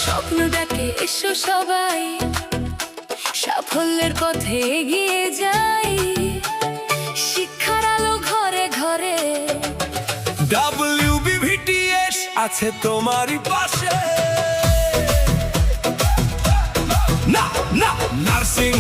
স্বপ্ন ডাকে এসো সবাই, সাফল্যের পথে এগিয়ে যাই, শিক্ষার আলো ঘরে ঘরে। WBVTS আছে তোমারই পাশে। না না, নার্সিং